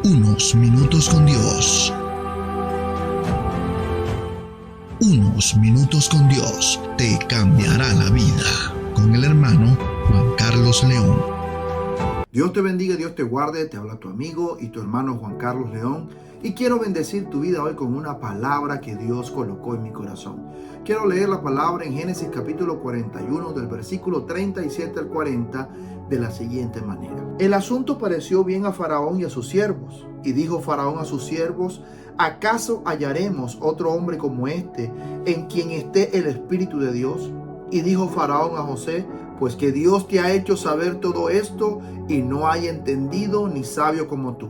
Unos minutos con Dios. Unos minutos con Dios te cambiará la vida. Con el hermano Juan Carlos León. Dios te bendiga, Dios te guarde. Te habla tu amigo y tu hermano Juan Carlos León. Y quiero bendecir tu vida hoy con una palabra que Dios colocó en mi corazón. Quiero leer la palabra en Génesis capítulo 41 del versículo 37 al 40 de la siguiente manera. El asunto pareció bien a Faraón y a sus siervos. Y dijo Faraón a sus siervos: ¿acaso hallaremos otro hombre como este, en quien esté el Espíritu de Dios? Y dijo Faraón a José: pues que Dios te ha hecho saber todo esto, y no hay entendido ni sabio como tú.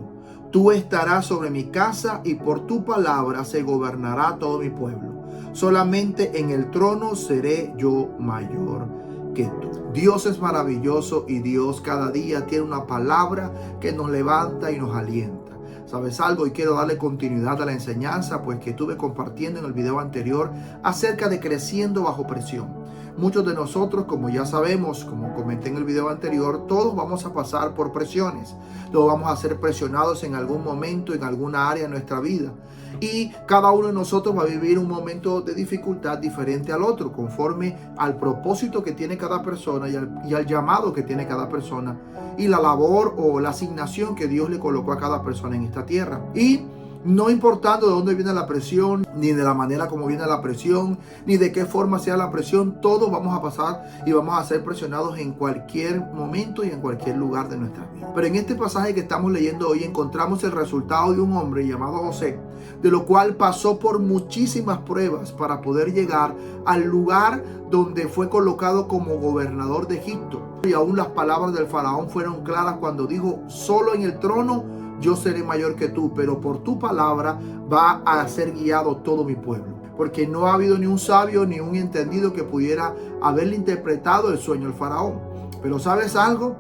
Tú estarás sobre mi casa, y por tu palabra se gobernará todo mi pueblo. Solamente en el trono seré yo mayor que tú. Dios es maravilloso, y Dios cada día tiene una palabra que nos levanta y nos alienta. ¿Sabes algo? Y quiero darle continuidad a la enseñanza, pues que estuve compartiendo en el video anterior acerca de creciendo bajo presión. Muchos de nosotros, como ya sabemos, como comenté en el video anterior, todos vamos a pasar por presiones. Todos vamos a ser presionados en algún momento, en alguna área de nuestra vida. Y cada uno de nosotros va a vivir un momento de dificultad diferente al otro, conforme al propósito que tiene cada persona y al llamado que tiene cada persona, y la labor o la asignación que Dios le colocó a cada persona en esta tierra. Y no importando de dónde viene la presión, ni de la manera como viene la presión, ni de qué forma sea la presión, todos vamos a pasar y vamos a ser presionados en cualquier momento y en cualquier lugar de nuestra vida. Pero en este pasaje que estamos leyendo hoy encontramos el resultado de un hombre llamado José, de lo cual pasó por muchísimas pruebas para poder llegar al lugar donde fue colocado como gobernador de Egipto. Y aún las palabras del faraón fueron claras cuando dijo: solo en el trono yo seré mayor que tú, pero por tu palabra va a ser guiado todo mi pueblo. Porque no ha habido ni un sabio ni un entendido que pudiera haberle interpretado el sueño al faraón. Pero ¿sabes algo?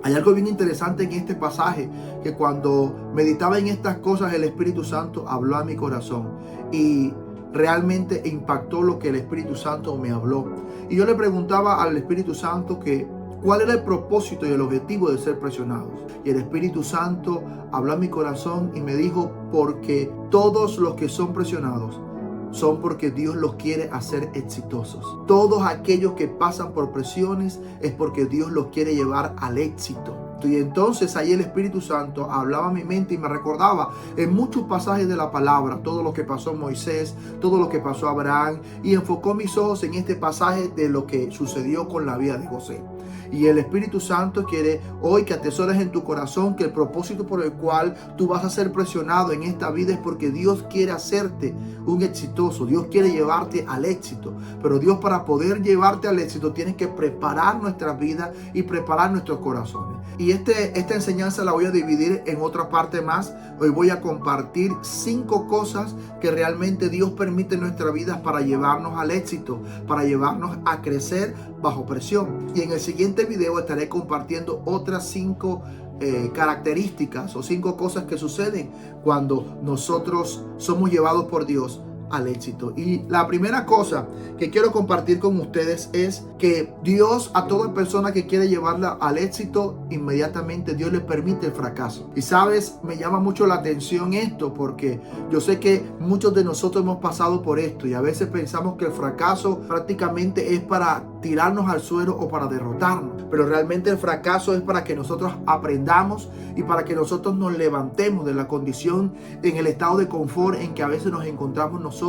Hay algo bien interesante en este pasaje, que cuando meditaba en estas cosas, el Espíritu Santo habló a mi corazón y realmente impactó lo que el Espíritu Santo me habló. Y yo le preguntaba al Espíritu Santo que ¿cuál era el propósito y el objetivo de ser presionados? Y el Espíritu Santo habló a mi corazón y me dijo: porque todos los que son presionados son porque Dios los quiere hacer exitosos. Todos aquellos que pasan por presiones es porque Dios los quiere llevar al éxito. Y entonces ahí el Espíritu Santo hablaba a mi mente y me recordaba en muchos pasajes de la palabra todo lo que pasó a Moisés, todo lo que pasó a Abraham, y enfocó mis ojos en este pasaje de lo que sucedió con la vida de José. Y el Espíritu Santo quiere hoy que atesores en tu corazón que el propósito por el cual tú vas a ser presionado en esta vida es porque Dios quiere hacerte un exitoso. Dios quiere llevarte al éxito. Pero Dios, para poder llevarte al éxito, tiene que preparar nuestras vidas y preparar nuestros corazones. Y esta enseñanza la voy a dividir en otra parte más. Hoy voy a compartir 5 cosas que realmente Dios permite en nuestra vida para llevarnos al éxito, para llevarnos a crecer bajo presión. Y en el siguiente video estaré compartiendo otras 5 características o 5 cosas que suceden cuando nosotros somos llevados por Dios al éxito. Y la primera cosa que quiero compartir con ustedes es que Dios, a toda persona que quiere llevarla al éxito, inmediatamente Dios le permite el fracaso. Y sabes, me llama mucho la atención esto, porque yo sé que muchos de nosotros hemos pasado por esto y a veces pensamos que el fracaso prácticamente es para tirarnos al suelo o para derrotarnos, pero realmente el fracaso es para que nosotros aprendamos y para que nosotros nos levantemos de la condición, en el estado de confort en que a veces nos encontramos nosotros.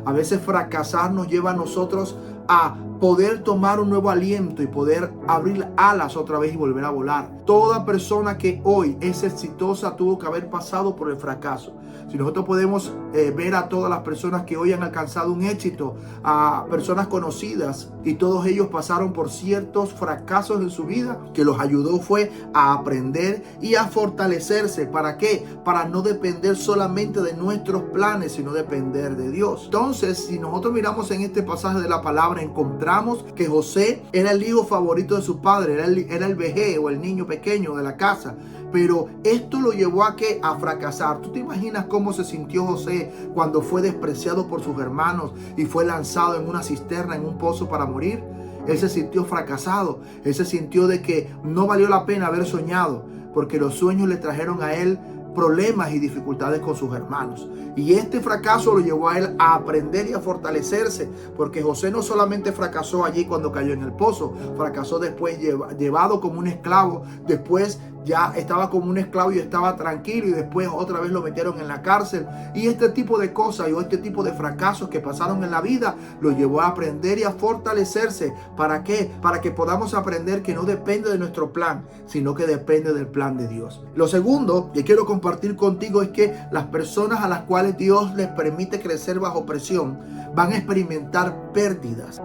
A veces fracasar nos lleva a nosotros a poder tomar un nuevo aliento y poder abrir alas otra vez y volver a volar. Toda persona que hoy es exitosa tuvo que haber pasado por el fracaso. Si nosotros podemos ver a todas las personas que hoy han alcanzado un éxito, a personas conocidas, y todos ellos pasaron por ciertos fracasos en su vida, que los ayudó fue a aprender y a fortalecerse. ¿Para qué? Para no depender solamente de nuestros planes, sino depender de Dios. Entonces, si nosotros miramos en este pasaje de la palabra, encontramos que José era el hijo favorito de su padre, era el vejez o el niño pequeño de la casa. Pero esto lo llevó a ¿qué? A fracasar. ¿Tú te imaginas cómo se sintió José cuando fue despreciado por sus hermanos y fue lanzado en una cisterna, en un pozo para morir? Él se sintió fracasado. Él se sintió de que no valió la pena haber soñado, porque los sueños le trajeron a él problemas y dificultades con sus hermanos. Y este fracaso lo llevó a él a aprender y a fortalecerse, porque José no solamente fracasó allí cuando cayó en el pozo, fracasó después llevado como un esclavo, después ya estaba como un esclavo y estaba tranquilo, y después otra vez lo metieron en la cárcel. Y este tipo de cosas y este tipo de fracasos que pasaron en la vida lo llevó a aprender y a fortalecerse. ¿Para qué? Para que podamos aprender que no depende de nuestro plan, sino que depende del plan de Dios. Lo segundo que quiero compartir contigo es que las personas a las cuales Dios les permite crecer bajo presión van a experimentar pérdidas.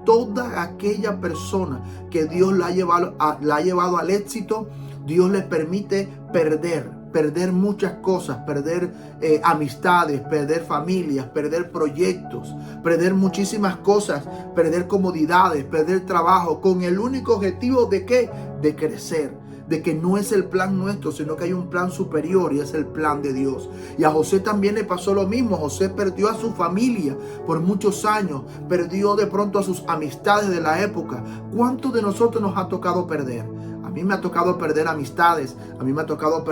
Toda aquella persona que Dios la ha llevado al éxito, Dios les permite perder muchas cosas, perder amistades, perder familias, perder proyectos, perder muchísimas cosas, perder comodidades, perder trabajo, con el único objetivo de ¿qué? De crecer. De que no es el plan nuestro, sino que hay un plan superior y es el plan de Dios. Y a José también le pasó lo mismo. José perdió a su familia por muchos años, perdió de pronto a sus amistades de la época. ¿Cuántos de nosotros nos ha tocado perder? A mí me ha tocado perder amistades, a mí me ha tocado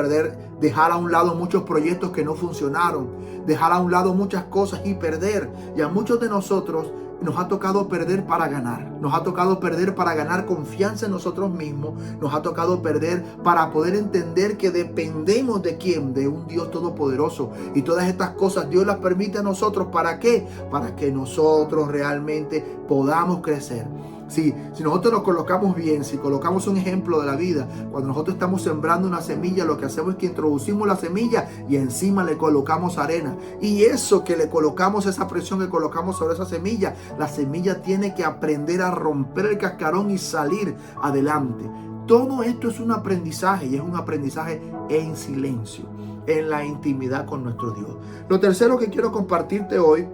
dejar a un lado muchos proyectos que no funcionaron, dejar a un lado muchas cosas y perder. Y a muchos de nosotros nos ha tocado perder para ganar. Nos ha tocado perder para ganar confianza en nosotros mismos. Nos ha tocado perder para poder entender que dependemos de quién, de un Dios todopoderoso. Y todas estas cosas Dios las permite a nosotros. ¿Para qué? Para que nosotros realmente podamos crecer. Si nosotros nos colocamos bien, si colocamos un ejemplo de la vida, cuando nosotros estamos sembrando una semilla, lo que hacemos es que introducimos la semilla y encima le colocamos arena. Y eso que le colocamos, esa presión que colocamos sobre esa semilla, la semilla tiene que aprender a romper el cascarón y salir adelante. Todo esto es un aprendizaje, y es un aprendizaje en silencio, en la intimidad con nuestro Dios. Lo tercero que quiero compartirte hoy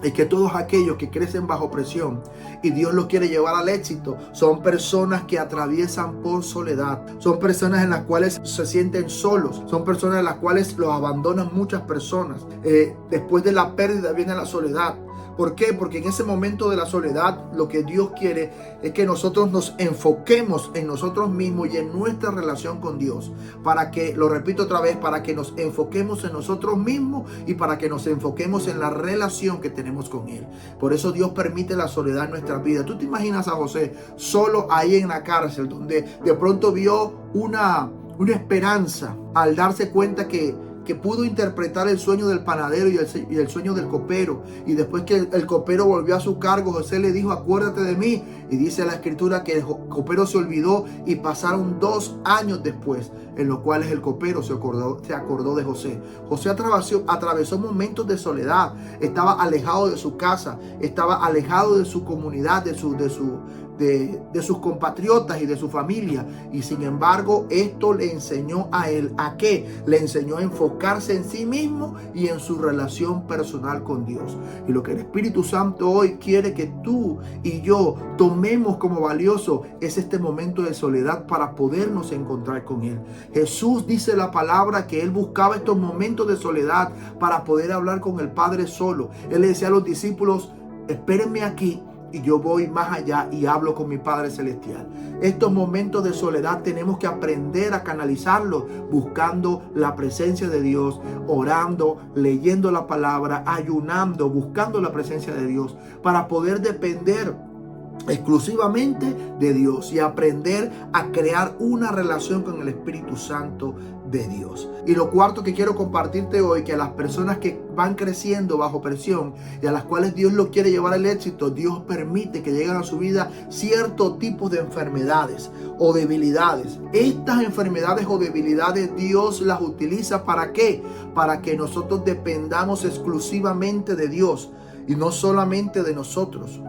es que todos aquellos que crecen bajo presión y Dios los quiere llevar al éxito son personas que atraviesan por soledad, son personas en las cuales se sienten solos, son personas en las cuales los abandonan muchas personas. Después de la pérdida viene la soledad. ¿Por qué? Porque en ese momento de la soledad lo que Dios quiere es que nosotros nos enfoquemos en nosotros mismos y en nuestra relación con Dios. Para que, lo repito otra vez, para que nos enfoquemos en nosotros mismos y para que nos enfoquemos en la relación que tenemos con Él. Por eso Dios permite la soledad en nuestra vida. ¿Tú te imaginas a José solo ahí en la cárcel, donde de pronto vio una esperanza al darse cuenta que pudo interpretar el sueño del panadero y el sueño del copero? Y después que el copero volvió a su cargo, José le dijo: acuérdate de mí. Y dice la escritura que el copero se olvidó y pasaron 2 años después, en los cuales el copero se acordó de José. José atravesó momentos de soledad, estaba alejado de su casa, estaba alejado de su comunidad, de sus compatriotas y de su familia. Y sin embargo, esto le enseñó a él ¿a qué? Le enseñó a enfocarse en sí mismo y en su relación personal con Dios. Y lo que el Espíritu Santo hoy quiere que tú y yo tomemos como valioso es este momento de soledad para podernos encontrar con Él. Jesús dice la palabra que Él buscaba estos momentos de soledad para poder hablar con el Padre solo. Él le decía a los discípulos: espérenme aquí y yo voy más allá y hablo con mi Padre Celestial. Estos momentos de soledad tenemos que aprender a canalizarlos buscando la presencia de Dios, orando, leyendo la palabra, ayunando, buscando la presencia de Dios para poder depender exclusivamente de Dios y aprender a crear una relación con el Espíritu Santo de Dios. Y lo cuarto que quiero compartirte hoy, que a las personas que van creciendo bajo presión y a las cuales Dios los quiere llevar al éxito, Dios permite que lleguen a su vida ciertos tipos de enfermedades o debilidades. Estas enfermedades o debilidades Dios las utiliza ¿para qué? Para que nosotros dependamos exclusivamente de Dios y no solamente de nosotros.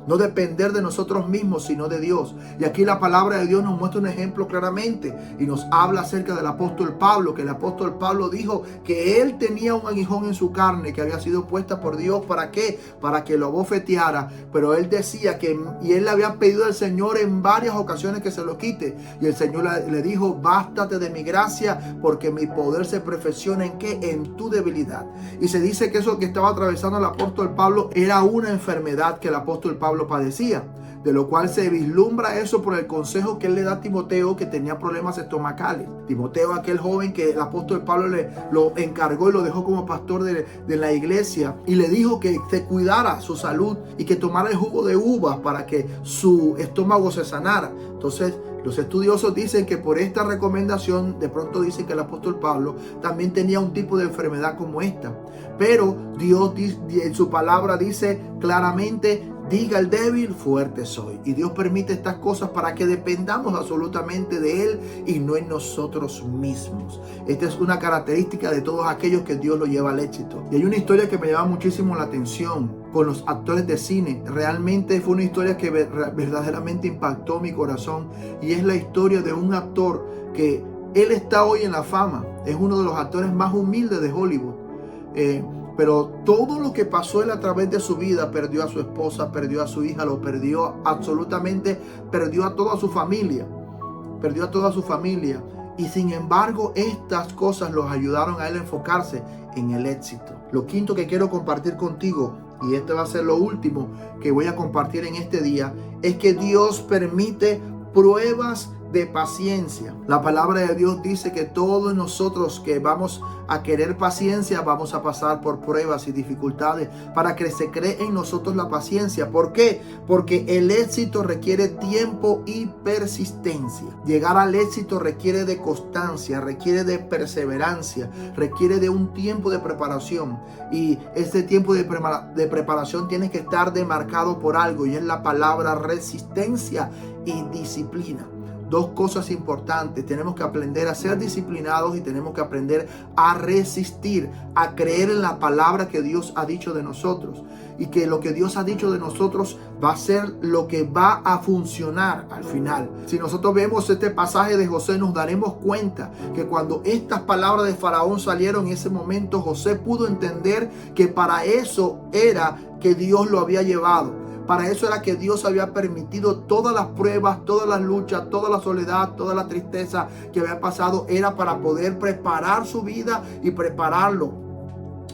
No depender de nosotros mismos, sino de Dios. Y aquí la palabra de Dios nos muestra un ejemplo claramente y nos habla acerca del apóstol Pablo, que el apóstol Pablo dijo que él tenía un aguijón en su carne que había sido puesta por Dios. ¿Para qué? Para que lo bofeteara. Pero él decía y él le había pedido al Señor en varias ocasiones que se lo quite. Y el Señor le dijo: bástate de mi gracia, porque mi poder se perfecciona ¿en qué? En tu debilidad. Y se dice que eso que estaba atravesando el apóstol Pablo era una enfermedad que el apóstol Pablo padecía. de lo cual se vislumbra eso por el consejo que él le da a Timoteo, que tenía problemas estomacales. Timoteo, aquel joven que el apóstol Pablo lo encargó y lo dejó como pastor de la iglesia, y le dijo que se cuidara su salud y que tomara el jugo de uvas para que su estómago se sanara. Entonces, los estudiosos dicen que por esta recomendación, de pronto dicen que el apóstol Pablo también tenía un tipo de enfermedad como esta. Pero Dios en su palabra dice claramente: diga el débil, fuerte soy. Y Dios permite estas cosas para que dependamos absolutamente de Él y no en nosotros mismos. Esta es una característica de todos aquellos que Dios lo lleva al éxito. Y hay una historia que me llama muchísimo la atención con los actores de cine. Realmente fue una historia que verdaderamente impactó mi corazón. Y es la historia de un actor que él está hoy en la fama. Es uno de los actores más humildes de Hollywood. Pero todo lo que pasó él a través de su vida, perdió a su esposa, perdió a su hija, lo perdió absolutamente, perdió a toda su familia. Perdió a toda su familia. Y sin embargo, estas cosas los ayudaron a él a enfocarse en el éxito. Lo quinto que quiero compartir contigo, y este va a ser lo último que voy a compartir en este día, es que Dios permite pruebas de paciencia. La palabra de Dios dice que todos nosotros que vamos a querer paciencia vamos a pasar por pruebas y dificultades para que se cree en nosotros la paciencia. ¿Por qué? Porque el éxito requiere tiempo y persistencia. Llegar al éxito requiere de constancia, requiere de perseverancia, requiere de un tiempo de preparación, y este tiempo de preparación tiene que estar demarcado por algo, y es la palabra resistencia y disciplina. Dos cosas importantes: tenemos que aprender a ser disciplinados y tenemos que aprender a resistir, a creer en la palabra que Dios ha dicho de nosotros, y que lo que Dios ha dicho de nosotros va a ser lo que va a funcionar al final. Si nosotros vemos este pasaje de José, nos daremos cuenta que cuando estas palabras de Faraón salieron en ese momento, José pudo entender que para eso era que Dios lo había llevado. Para eso era que Dios había permitido todas las pruebas, todas las luchas, toda la soledad, toda la tristeza que había pasado. Era para poder preparar su vida y prepararlo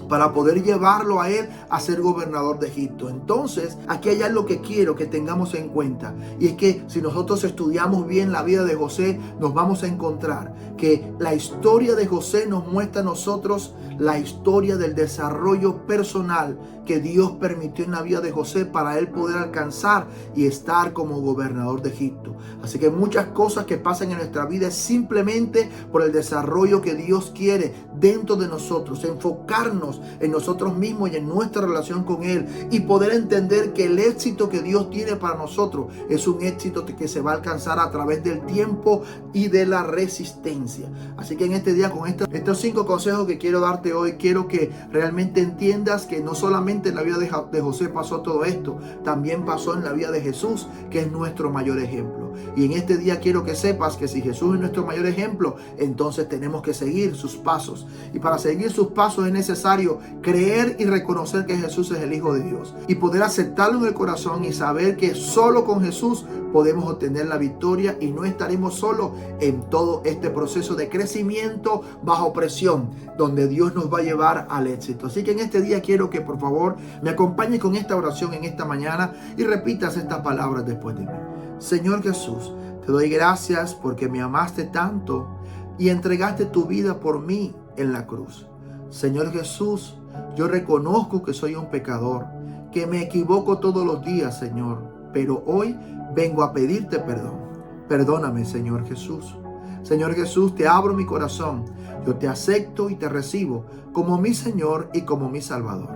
para poder llevarlo a él a ser gobernador de Egipto. Entonces, aquí hay algo que quiero que tengamos en cuenta, y es que si nosotros estudiamos bien la vida de José, nos vamos a encontrar que la historia de José nos muestra a nosotros la historia del desarrollo personal que Dios permitió en la vida de José para él poder alcanzar y estar como gobernador de Egipto. Así que muchas cosas que pasan en nuestra vida es simplemente por el desarrollo que Dios quiere dentro de nosotros, enfocarnos en nosotros mismos y en nuestra relación con Él, y poder entender que el éxito que Dios tiene para nosotros es un éxito que se va a alcanzar a través del tiempo y de la resistencia. Así que en este día, con estos 5 consejos que quiero darte hoy, quiero que realmente entiendas que no solamente en la vida de José pasó todo esto, también pasó en la vida de Jesús, que es nuestro mayor ejemplo. Y en este día quiero que sepas que si Jesús es nuestro mayor ejemplo, entonces tenemos que seguir sus pasos. Y para seguir sus pasos es necesario creer y reconocer que Jesús es el Hijo de Dios, y poder aceptarlo en el corazón y saber que solo con Jesús podemos obtener la victoria, y no estaremos solos en todo este proceso de crecimiento bajo presión, donde Dios nos va a llevar al éxito. Así que en este día quiero que por favor me acompañes con esta oración en esta mañana y repitas estas palabras después de mí. Señor Jesús, te doy gracias porque me amaste tanto y entregaste tu vida por mí en la cruz. Señor Jesús, yo reconozco que soy un pecador, que me equivoco todos los días, Señor, pero hoy vengo a pedirte perdón. Perdóname, Señor Jesús. Señor Jesús, te abro mi corazón. Yo te acepto y te recibo como mi Señor y como mi Salvador.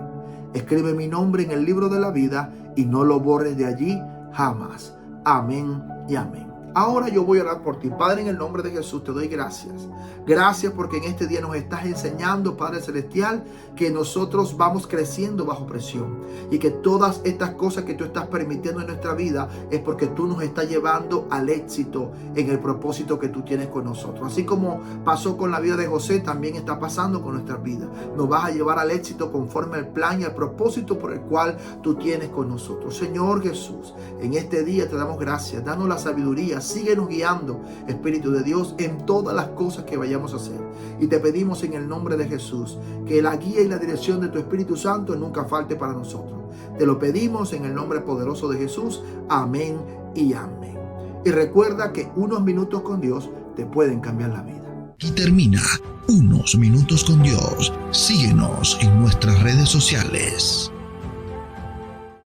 Escribe mi nombre en el libro de la vida y no lo borres de allí jamás. Amén y amén. Ahora yo voy a orar por ti. Padre, en el nombre de Jesús te doy gracias. Gracias porque en este día nos estás enseñando, Padre Celestial, que nosotros vamos creciendo bajo presión, y que todas estas cosas que tú estás permitiendo en nuestra vida es porque tú nos estás llevando al éxito en el propósito que tú tienes con nosotros. Así como pasó con la vida de José, también está pasando con nuestras vidas. Nos vas a llevar al éxito conforme al plan y al propósito por el cual tú tienes con nosotros. Señor Jesús, en este día te damos gracias. Danos la sabiduría, Síguenos guiando, Espíritu de Dios, en todas las cosas que vayamos a hacer. Y te pedimos en el nombre de Jesús que la guía y la dirección de tu Espíritu Santo nunca falte para nosotros. Te lo pedimos en el nombre poderoso de Jesús. Amén y amén. Y recuerda que unos minutos con Dios te pueden cambiar la vida. Y termina Unos Minutos con Dios. Síguenos en nuestras redes sociales.